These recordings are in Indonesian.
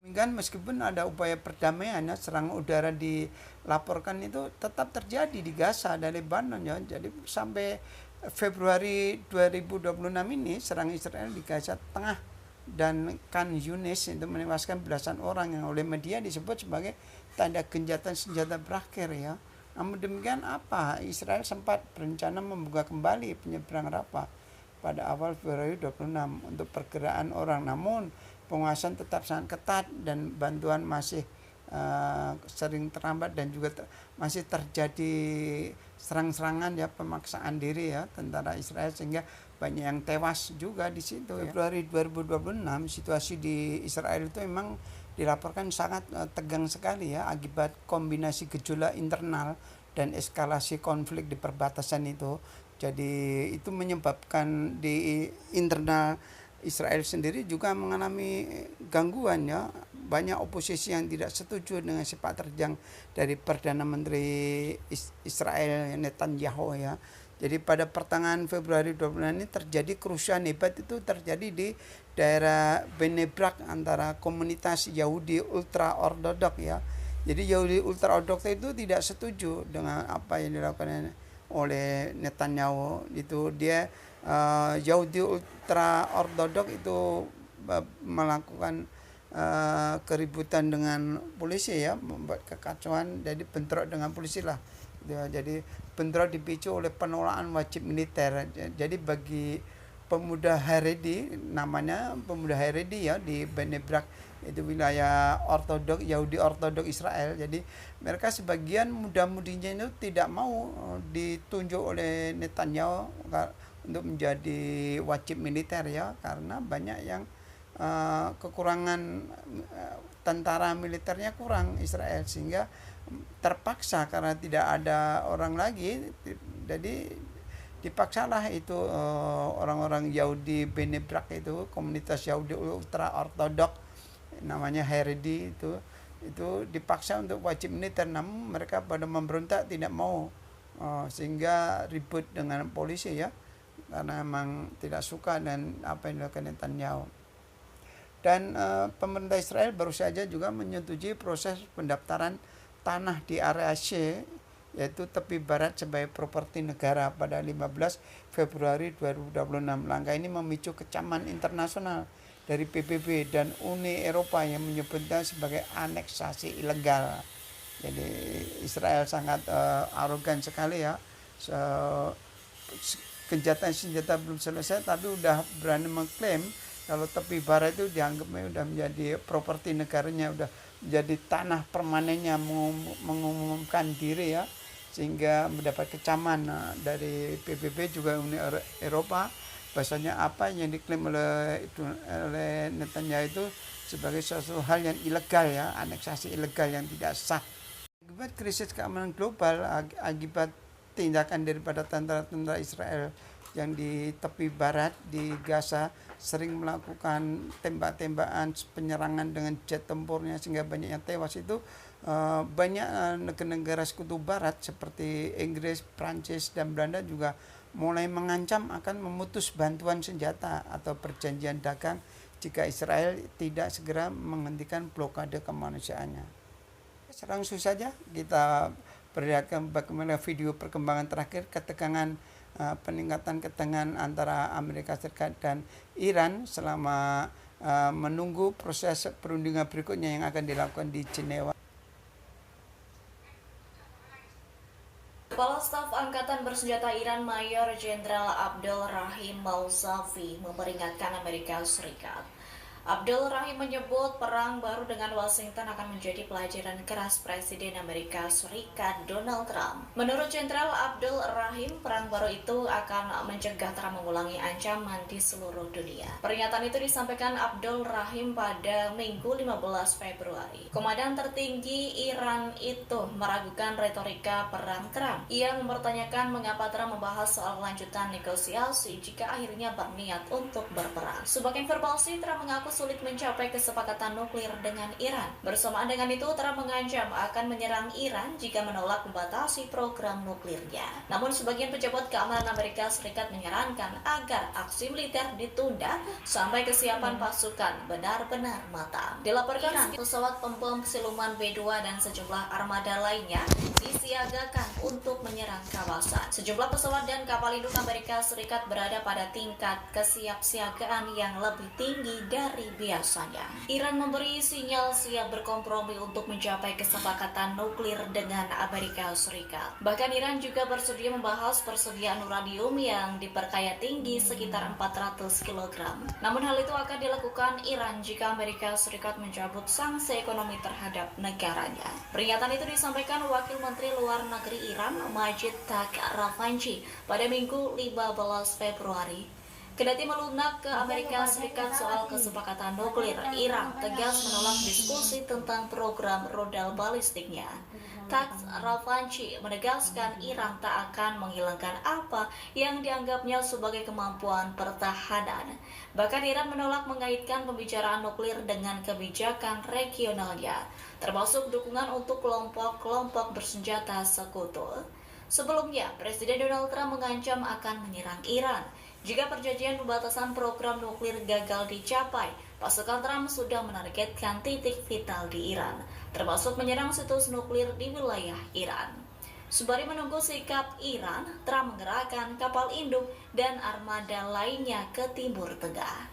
Kan meskipun ada upaya perdamaian ya, serangan udara dilaporkan itu tetap terjadi di Gaza dan Lebanon ya. Jadi sampai Februari 2026 ini serangan Israel di Gaza Tengah dan Khan Yunis itu menewaskan belasan orang yang oleh media disebut sebagai tanda genjatan senjata berakhir ya. Namun demikian Israel sempat berencana membuka kembali penyeberangan Rafah pada awal Februari 26 untuk pergerakan orang. Namun pengawasan tetap sangat ketat dan bantuan masih sering terlambat dan juga masih terjadi serang-serangan ya, pemaksaan diri ya tentara Israel sehingga banyak yang tewas juga di situ ya. Februari 2026 situasi di Israel itu memang dilaporkan sangat tegang sekali ya akibat kombinasi gejolak internal dan eskalasi konflik di perbatasan itu. Jadi itu menyebabkan di internal Israel sendiri juga mengalami gangguan ya. Banyak oposisi yang tidak setuju dengan sepak terjang dari Perdana Menteri Israel Netanyahu ya. Jadi pada pertengahan Februari 2026 ini terjadi kerusuhan hebat, itu terjadi di daerah Bnei Brak antara komunitas Yahudi ultra ortodok ya. Jadi Yahudi ultra ortodok itu tidak setuju dengan apa yang dilakukan oleh Netanyahu. Itu dia Yahudi ultra ortodok itu melakukan keributan dengan polisi ya, membuat kekacauan, jadi bentrok dengan polisi lah ya. Jadi bentrok dipicu oleh penolakan wajib militer. Jadi bagi pemuda Haredi, namanya pemuda Haredi ya, di Bnei Brak, itu wilayah ortodok Yahudi ortodok Israel. Jadi mereka sebagian muda-mudinya itu tidak mau ditunjuk oleh Netanyahu untuk menjadi wajib militer ya, karena banyak yang kekurangan tentara militernya kurang Israel, sehingga terpaksa karena tidak ada orang lagi, jadi dipaksalah itu orang-orang Yahudi Bnei Brak itu, komunitas Yahudi ultra ortodok namanya Haredi itu dipaksa untuk wajib militer. Namun mereka pada memberontak, tidak mau, sehingga ribut dengan polisi ya, karena memang tidak suka dan apa yang dilakukan Netanyahu. Dan pemerintah Israel baru saja juga menyetujui proses pendaftaran tanah di area C, yaitu tepi barat, sebagai properti negara pada 15 Februari 2026. Langkah ini memicu kecaman internasional dari PBB dan Uni Eropa yang menyebutnya sebagai aneksasi ilegal. Jadi Israel sangat arogan sekali ya. Kejahatan senjata belum selesai tapi udah berani mengklaim kalau tepi barat itu dianggapnya udah menjadi properti negaranya, udah menjadi tanah permanennya, mengumumkan diri ya, sehingga mendapat kecaman dari PBB juga Uni Eropa. Bahasanya apa yang diklaim oleh Netanyahu itu sebagai sesuatu hal yang ilegal ya, aneksasi ilegal yang tidak sah. Akibat krisis keamanan global, akibat tindakan daripada tentara-tentara Israel yang di tepi barat di Gaza sering melakukan tembak-tembakan, penyerangan dengan jet tempurnya sehingga banyak yang tewas, itu banyak negara-negara sekutu barat seperti Inggris, Prancis dan Belanda juga mulai mengancam akan memutus bantuan senjata atau perjanjian dagang jika Israel tidak segera menghentikan blokade kemanusiaannya. Langsung saja kita perlihatkan bagaimana video perkembangan terakhir ketegangan, peningkatan ketegangan antara Amerika Serikat dan Iran selama menunggu proses perundingan berikutnya yang akan dilakukan di Jenewa. Kepala Staf Angkatan Bersenjata Iran Mayor Jenderal Abdul Rahim Mousavi memperingatkan Amerika Serikat. Abdul Rahim menyebut perang baru dengan Washington akan menjadi pelajaran keras Presiden Amerika Serikat Donald Trump. Menurut Jenderal Abdul Rahim, perang baru itu akan mencegah Trump mengulangi ancaman di seluruh dunia. Pernyataan itu disampaikan Abdul Rahim pada Minggu 15 Februari. Komandan tertinggi Iran itu meragukan retorika perang Trump. Ia mempertanyakan mengapa Trump membahas soal kelanjutan negosiasi jika akhirnya berniat untuk berperang. Sebagai informasi, Trump mengaku sulit mencapai kesepakatan nuklir dengan Iran. Bersamaan dengan itu, Trump mengancam akan menyerang Iran jika menolak membatasi program nuklirnya. Namun, sebagian pejabat keamanan Amerika Serikat menyarankan agar aksi militer ditunda sampai kesiapan pasukan benar-benar matang. Dilaporkan pesawat pembom siluman B-2 dan sejumlah armada lainnya disiagakan untuk menyerang kawasan. Sejumlah pesawat dan kapal induk Amerika Serikat berada pada tingkat kesiapsiagaan yang lebih tinggi dari biasanya. Iran memberi sinyal siap berkompromi untuk mencapai kesepakatan nuklir dengan Amerika Serikat. Bahkan Iran juga bersedia membahas persediaan uranium yang diperkaya tinggi sekitar 400 kg. Namun hal itu akan dilakukan Iran jika Amerika Serikat mencabut sanksi ekonomi terhadap negaranya. Pernyataan itu disampaikan Wakil Menteri Luar Negeri Iran Majid Ravanchi pada Minggu 15 Februari. Kendati melunak ke Amerika Serikat soal kesepakatan nuklir, Iran tegas menolak diskusi tentang program rudal balistiknya. Ravanchi menegaskan Iran tak akan menghilangkan apa yang dianggapnya sebagai kemampuan pertahanan. Bahkan Iran menolak mengaitkan pembicaraan nuklir dengan kebijakan regionalnya, termasuk dukungan untuk kelompok-kelompok bersenjata sekutu. Sebelumnya, Presiden Donald Trump mengancam akan menyerang Iran jika perjanjian pembatasan program nuklir gagal dicapai. Pasukan Trump sudah menargetkan titik vital di Iran, termasuk menyerang situs nuklir di wilayah Iran. Sembari menunggu sikap Iran, Trump mengerahkan kapal induk dan armada lainnya ke Timur Tengah.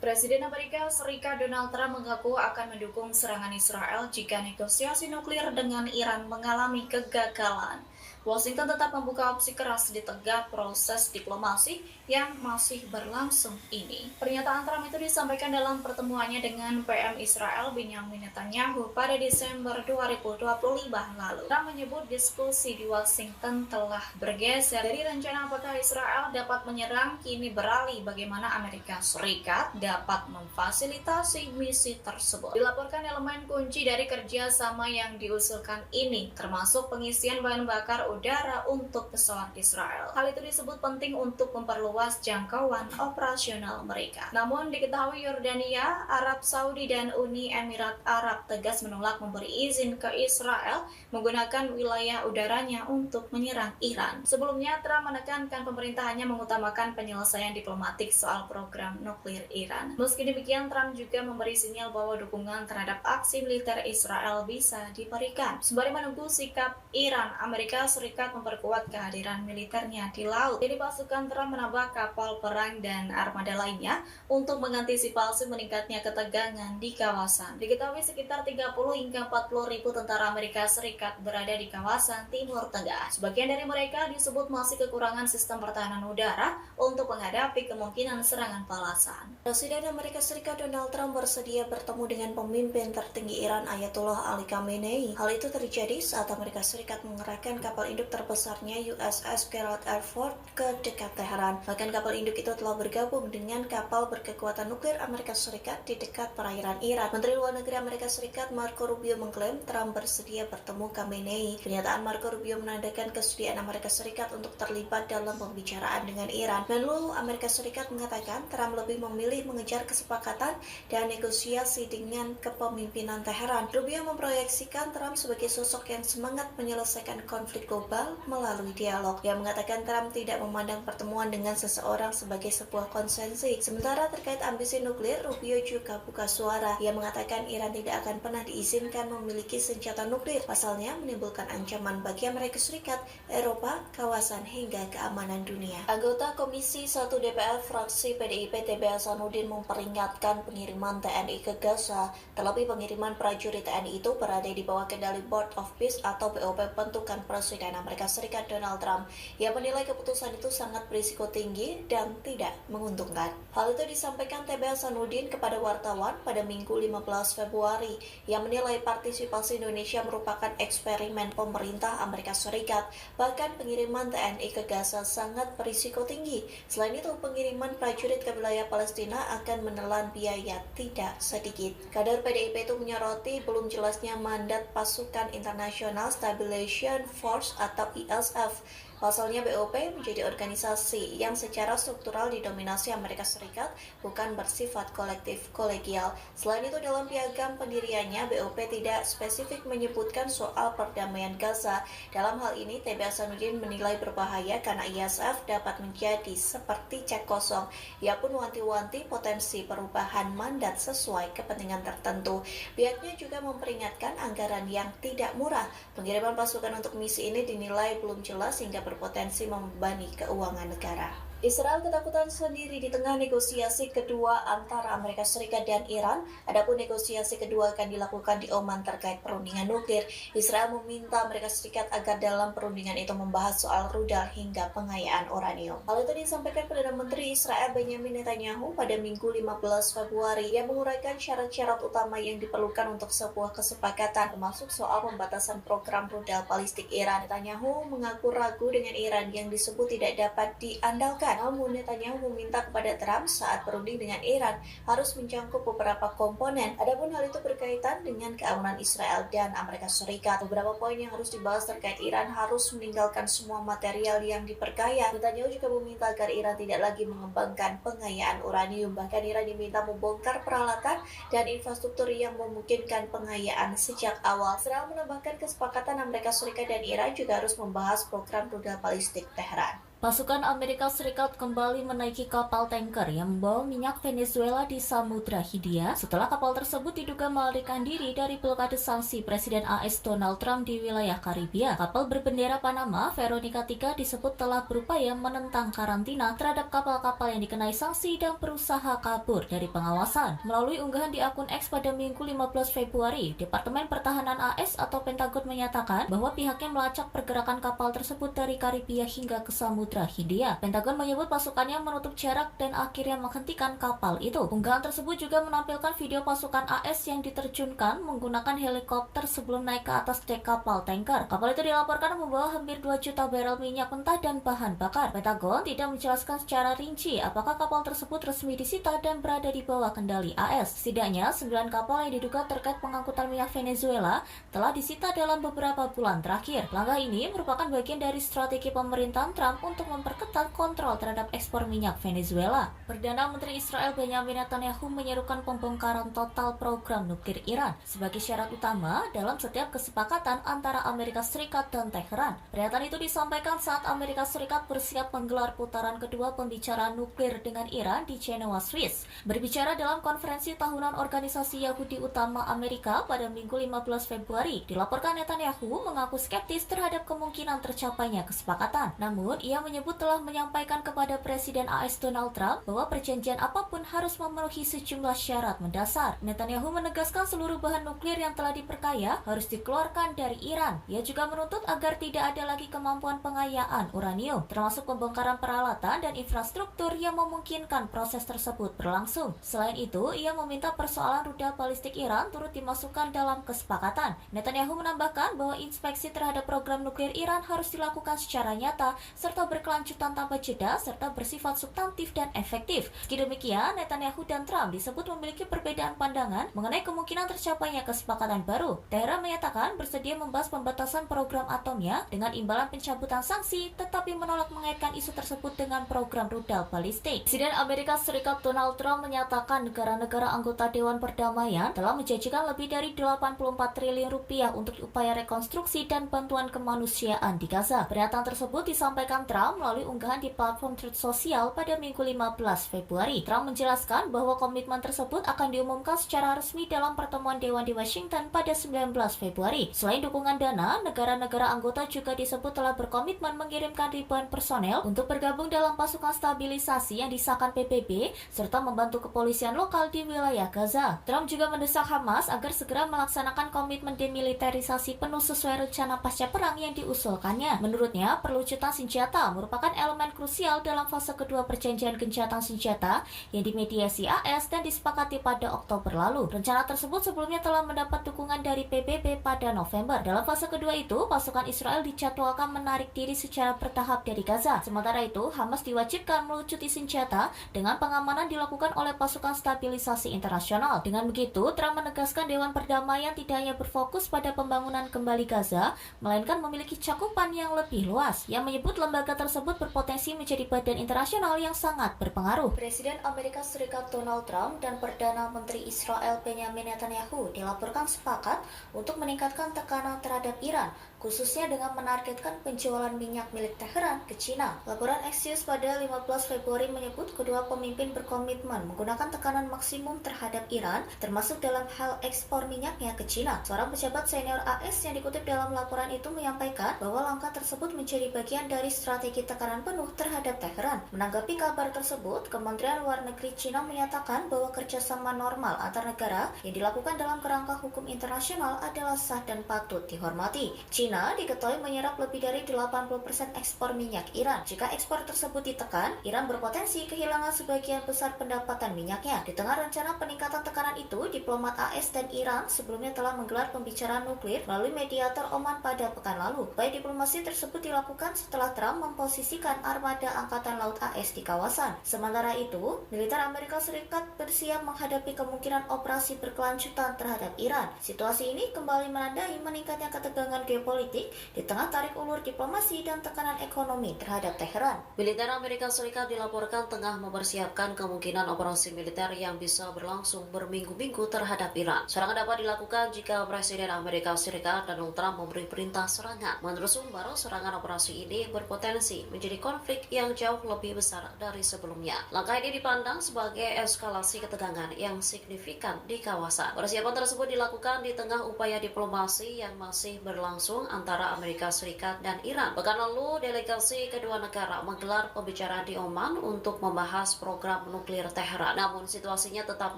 Presiden Amerika Serikat Donald Trump mengaku akan mendukung serangan Israel jika negosiasi nuklir dengan Iran mengalami kegagalan. Washington tetap membuka opsi keras di tengah proses diplomasi yang masih berlangsung ini. Pernyataan Trump itu disampaikan dalam pertemuannya dengan PM Israel Benjamin Netanyahu pada Desember 2025 lalu. Trump menyebut diskusi di Washington telah bergeser dari rencana apakah Israel dapat menyerang kini beralih bagaimana Amerika Serikat dapat memfasilitasi misi tersebut. Dilaporkan elemen kunci dari kerjasama yang diusulkan ini termasuk pengisian bahan bakar udara untuk pesawat Israel. Hal itu disebut penting untuk memperluas jangkauan operasional mereka. Namun diketahui Yordania, Arab Saudi, dan Uni Emirat Arab tegas menolak memberi izin ke Israel menggunakan wilayah udaranya untuk menyerang Iran. Sebelumnya, Trump menekankan pemerintahannya mengutamakan penyelesaian diplomatik soal program nuklir Iran. Meski demikian, Trump juga memberi sinyal bahwa dukungan terhadap aksi militer Israel bisa diberikan. Sembari menunggu sikap Iran, Amerika Serikat memperkuat kehadiran militernya di laut. Jadi pasukan Trump menambah kapal perang dan armada lainnya untuk mengantisipasi meningkatnya ketegangan di kawasan. Diketahui sekitar 30 hingga 40 ribu tentara Amerika Serikat berada di kawasan Timur Tengah. Sebagian dari mereka disebut masih kekurangan sistem pertahanan udara untuk menghadapi kemungkinan serangan balasan. Presiden Amerika Serikat Donald Trump bersedia bertemu dengan pemimpin tertinggi Iran Ayatollah Ali Khamenei. Hal itu terjadi saat Amerika Serikat mengerahkan kapal induk terbesarnya USS Gerald R. Ford ke dekat Teheran. Bahkan kapal induk itu telah bergabung dengan kapal berkekuatan nuklir Amerika Serikat di dekat perairan Iran. Menteri Luar Negeri Amerika Serikat Marco Rubio mengklaim Trump bersedia bertemu Khamenei. Pernyataan Marco Rubio menandakan kesediaan Amerika Serikat untuk terlibat dalam pembicaraan dengan Iran. Menlu Amerika Serikat mengatakan Trump lebih memilih mengejar kesepakatan dan negosiasi dengan kepemimpinan Teheran. Rubio memproyeksikan Trump sebagai sosok yang semangat menyelesaikan konflik global melalui dialog. Yang mengatakan Trump tidak memandang pertemuan dengan seseorang sebagai sebuah konsensi. Sementara terkait ambisi nuklir, Rubio juga buka suara. Ia mengatakan Iran tidak akan pernah diizinkan memiliki senjata nuklir. Pasalnya menimbulkan ancaman bagi Amerika Serikat, Eropa, kawasan hingga keamanan dunia. Anggota Komisi 1 DPR fraksi PDIP TB Hasanuddin memperingatkan pengiriman TNI ke Gaza. Terlebih pengiriman prajurit TNI itu berada di bawah kendali Board of Peace atau BOP bentukan Presiden Amerika Serikat Donald Trump. Ia menilai keputusan itu sangat berisiko tinggi dan tidak menguntungkan. Hal itu disampaikan TB Hasanuddin kepada wartawan pada Minggu 15 Februari. Ia menilai partisipasi Indonesia merupakan eksperimen pemerintah Amerika Serikat. Bahkan pengiriman TNI ke Gaza sangat berisiko tinggi. Selain itu, pengiriman prajurit ke wilayah Palestina akan menelan biaya tidak sedikit. Kader PDIP itu menyoroti belum jelasnya mandat pasukan International Stabilization Force atau ISF Pasalnya BOP menjadi organisasi yang secara struktural didominasi Amerika Serikat, bukan bersifat kolektif kolegial. Selain itu dalam piagam pendiriannya, BOP tidak spesifik menyebutkan soal perdamaian Gaza. Dalam hal ini, TB Hasanuddin menilai berbahaya karena ISF dapat menjadi seperti cek kosong. Ia pun wanti-wanti potensi perubahan mandat sesuai kepentingan tertentu. Pihaknya juga memperingatkan anggaran yang tidak murah. Pengiriman pasukan untuk misi ini dinilai belum jelas hingga berpotensi membebani keuangan negara. Israel ketakutan sendiri di tengah negosiasi kedua antara Amerika Serikat dan Iran. Adapun negosiasi kedua akan dilakukan di Oman terkait perundingan nuklir. Israel meminta Amerika Serikat agar dalam perundingan itu membahas soal rudal hingga pengayaan uranium. Hal itu disampaikan Perdana Menteri Israel Benjamin Netanyahu pada Minggu 15 Februari yang menguraikan syarat-syarat utama yang diperlukan untuk sebuah kesepakatan, termasuk soal pembatasan program rudal balistik Iran. Netanyahu mengaku ragu dengan Iran yang disebut tidak dapat diandalkan. Namun Netanyahu meminta kepada Trump saat berunding dengan Iran harus mencakup beberapa komponen. Adapun hal itu berkaitan dengan keamanan Israel dan Amerika Serikat. Beberapa poin yang harus dibahas terkait Iran harus meninggalkan semua material yang diperkaya. Netanyahu juga meminta agar Iran tidak lagi mengembangkan pengayaan uranium. Bahkan Iran diminta membongkar peralatan dan infrastruktur yang memungkinkan pengayaan sejak awal. Israel menambahkan kesepakatan Amerika Serikat dan Iran juga harus membahas program rudal balistik Tehran. Pasukan Amerika Serikat kembali menaiki kapal tanker yang membawa minyak Venezuela di Samudra Hindia setelah kapal tersebut diduga melarikan diri dari blokade sanksi Presiden AS Donald Trump di wilayah Karibia. Kapal berbendera Panama, Veronica III, disebut telah berupaya menentang karantina terhadap kapal-kapal yang dikenai sanksi dan berusaha kabur dari pengawasan. Melalui unggahan di akun X pada Minggu 15 Februari, Departemen Pertahanan AS atau Pentagon menyatakan bahwa pihaknya melacak pergerakan kapal tersebut dari Karibia hingga ke Samudra Hindia. Pentagon menyebut pasukannya menutup jarak dan akhirnya menghentikan kapal itu. Unggahan tersebut juga menampilkan video pasukan AS yang diterjunkan menggunakan helikopter sebelum naik ke atas dek kapal tanker. Kapal itu dilaporkan membawa hampir 2 juta barel minyak mentah dan bahan bakar. Pentagon tidak menjelaskan secara rinci apakah kapal tersebut resmi disita dan berada di bawah kendali AS. Setidaknya 9 kapal yang diduga terkait pengangkutan minyak Venezuela telah disita dalam beberapa bulan terakhir. Langkah ini merupakan bagian dari strategi pemerintahan Trump untuk memperketat kontrol terhadap ekspor minyak Venezuela. Perdana Menteri Israel Benjamin Netanyahu menyerukan pembongkaran total program nuklir Iran sebagai syarat utama dalam setiap kesepakatan antara Amerika Serikat dan Teheran. Pernyataan itu disampaikan saat Amerika Serikat bersiap menggelar putaran kedua pembicaraan nuklir dengan Iran di Jenewa, Swiss. Berbicara dalam konferensi tahunan Organisasi Yahudi Utama Amerika pada Minggu 15 Februari, dilaporkan Netanyahu mengaku skeptis terhadap kemungkinan tercapainya kesepakatan. Namun, ia menyebut telah menyampaikan kepada Presiden AS Donald Trump bahwa perjanjian apapun harus memenuhi sejumlah syarat mendasar. Netanyahu menegaskan seluruh bahan nuklir yang telah diperkaya harus dikeluarkan dari Iran. Ia juga menuntut agar tidak ada lagi kemampuan pengayaan uranium, termasuk pembongkaran peralatan dan infrastruktur yang memungkinkan proses tersebut berlangsung. Selain itu, ia meminta persoalan rudal balistik Iran turut dimasukkan dalam kesepakatan. Netanyahu menambahkan bahwa inspeksi terhadap program nuklir Iran harus dilakukan secara nyata serta berkelanjutan tanpa jeda serta bersifat substantif dan efektif. Meski demikian, Netanyahu dan Trump disebut memiliki perbedaan pandangan mengenai kemungkinan tercapainya kesepakatan baru. Teheran menyatakan bersedia membahas pembatasan program atomnya dengan imbalan pencabutan sanksi, tetapi menolak mengaitkan isu tersebut dengan program rudal balistik. Presiden Amerika Serikat Donald Trump menyatakan negara-negara anggota Dewan Perdamaian telah menjanjikan lebih dari 84 triliun rupiah untuk upaya rekonstruksi dan bantuan kemanusiaan di Gaza. Pernyataan tersebut disampaikan Trump melalui unggahan di platform Truth Social pada Minggu 15 Februari. Trump menjelaskan bahwa komitmen tersebut akan diumumkan secara resmi dalam pertemuan Dewan di Washington pada 19 Februari. Selain dukungan dana, negara-negara anggota juga disebut telah berkomitmen mengirimkan ribuan personel untuk bergabung dalam pasukan stabilisasi yang disahkan PBB serta membantu kepolisian lokal di wilayah Gaza. Trump juga mendesak Hamas agar segera melaksanakan komitmen demilitarisasi penuh sesuai rencana pasca perang yang diusulkannya. Menurutnya, perlucutan senjata merupakan elemen krusial dalam fase kedua perjanjian gencatan senjata yang dimediasi AS dan disepakati pada Oktober lalu. Rencana tersebut sebelumnya telah mendapat dukungan dari PBB pada November. Dalam fase kedua itu, pasukan Israel dijadwalkan menarik diri secara bertahap dari Gaza. Sementara itu, Hamas diwajibkan melucuti senjata dengan pengamanan dilakukan oleh pasukan stabilisasi internasional. Dengan begitu, Trump menegaskan Dewan Perdamaian tidak hanya berfokus pada pembangunan kembali Gaza, melainkan memiliki cakupan yang lebih luas, yang menyebut lembaga tersebut berpotensi menjadi badan internasional yang sangat berpengaruh. Presiden Amerika Serikat Donald Trump dan Perdana Menteri Israel Benjamin Netanyahu dilaporkan sepakat untuk meningkatkan tekanan terhadap Iran, khususnya dengan menargetkan penjualan minyak milik Teheran ke China. Laporan Axios pada 15 Februari menyebut kedua pemimpin berkomitmen menggunakan tekanan maksimum terhadap Iran, termasuk dalam hal ekspor minyaknya ke China. Seorang pejabat senior AS yang dikutip dalam laporan itu menyampaikan bahwa langkah tersebut menjadi bagian dari strategi tekanan penuh terhadap Teheran. Menanggapi kabar tersebut, Kementerian Luar Negeri China menyatakan bahwa kerjasama normal antar negara yang dilakukan dalam kerangka hukum internasional adalah sah dan patut dihormati. China diketahui menyerap lebih dari 80% ekspor minyak Iran. Jika ekspor tersebut ditekan, Iran berpotensi kehilangan sebagian besar pendapatan minyaknya. Di tengah rencana peningkatan tekanan itu, diplomat AS dan Iran sebelumnya telah menggelar pembicaraan nuklir melalui mediator Oman pada pekan lalu. Upaya diplomasi tersebut dilakukan setelah Trump memposisikan armada Angkatan Laut AS di kawasan. Sementara itu, militer Amerika Serikat bersiap menghadapi kemungkinan operasi berkelanjutan terhadap Iran. Situasi ini kembali menandai meningkatnya ketegangan geopolitik di tengah tarik ulur diplomasi dan tekanan ekonomi terhadap Teheran. Militer Amerika Serikat dilaporkan tengah mempersiapkan kemungkinan operasi militer yang bisa berlangsung berminggu-minggu terhadap Iran. Serangan dapat dilakukan jika Presiden Amerika Serikat Donald Trump memberi perintah serangan. Menurut sumber, serangan operasi ini berpotensi menjadi konflik yang jauh lebih besar dari sebelumnya. Langkah ini dipandang sebagai eskalasi ketegangan yang signifikan di kawasan. Persiapan tersebut dilakukan di tengah upaya diplomasi yang masih berlangsung antara Amerika Serikat dan Iran. Pekan lalu, delegasi kedua negara menggelar pembicaraan di Oman untuk membahas program nuklir Teheran. Namun, situasinya tetap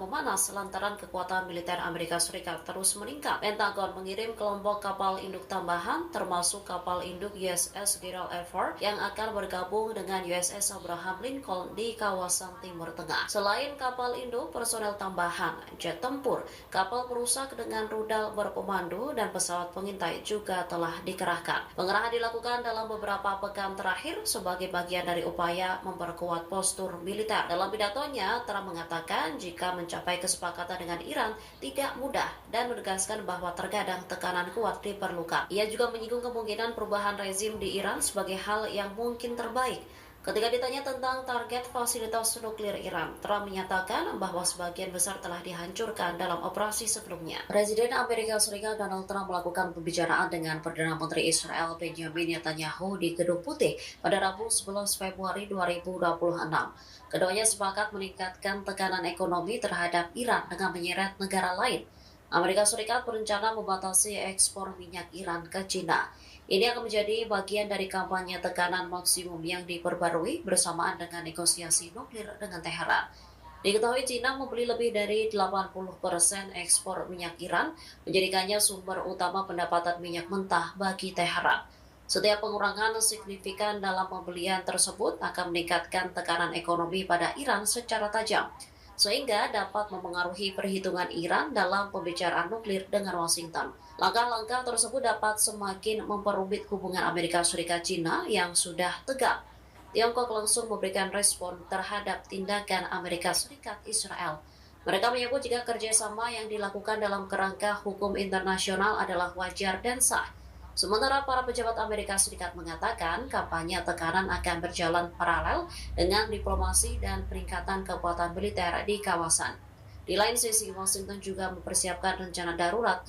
memanas lantaran kekuatan militer Amerika Serikat terus meningkat. Pentagon mengirim kelompok kapal induk tambahan, termasuk kapal induk USS Gerald R. Ford yang akan bergabung dengan USS Abraham Lincoln di kawasan Timur Tengah. Selain kapal induk, personel tambahan, jet tempur, kapal perusak dengan rudal berpemandu, dan pesawat pengintai juga telah dikerahkan. Pengerahan dilakukan dalam beberapa pekan terakhir sebagai bagian dari upaya memperkuat postur militer. Dalam pidatonya, Trump mengatakan jika mencapai kesepakatan dengan Iran tidak mudah dan menegaskan bahwa terkadang tekanan kuat diperlukan. Ia juga menyinggung kemungkinan perubahan rezim di Iran sebagai hal yang mungkin terbaik. Ketika ditanya tentang target fasilitas nuklir Iran, Trump menyatakan bahwa sebagian besar telah dihancurkan dalam operasi sebelumnya. Presiden Amerika Serikat Donald Trump melakukan pembicaraan dengan Perdana Menteri Israel Benjamin Netanyahu di Gedung Putih pada Rabu 11 Februari 2026. Keduanya sepakat meningkatkan tekanan ekonomi terhadap Iran dengan menyeret negara lain. Amerika Serikat berencana membatasi ekspor minyak Iran ke China. Ini akan menjadi bagian dari kampanye tekanan maksimum yang diperbarui bersamaan dengan negosiasi nuklir dengan Teheran. Diketahui China membeli lebih dari 80% ekspor minyak Iran, menjadikannya sumber utama pendapatan minyak mentah bagi Teheran. Setiap pengurangan signifikan dalam pembelian tersebut akan meningkatkan tekanan ekonomi pada Iran secara tajam, sehingga dapat memengaruhi perhitungan Iran dalam pembicaraan nuklir dengan Washington. Langkah-langkah tersebut dapat semakin memperumit hubungan Amerika Serikat-China yang sudah tegang. Tiongkok langsung memberikan respon terhadap tindakan Amerika Serikat Israel. Mereka menyebut jika kerjasama yang dilakukan dalam kerangka hukum internasional adalah wajar dan sah. Sementara para pejabat Amerika Serikat mengatakan kampanye tekanan akan berjalan paralel dengan diplomasi dan peningkatan kekuatan militer di kawasan. Di lain sisi, Washington juga mempersiapkan rencana darurat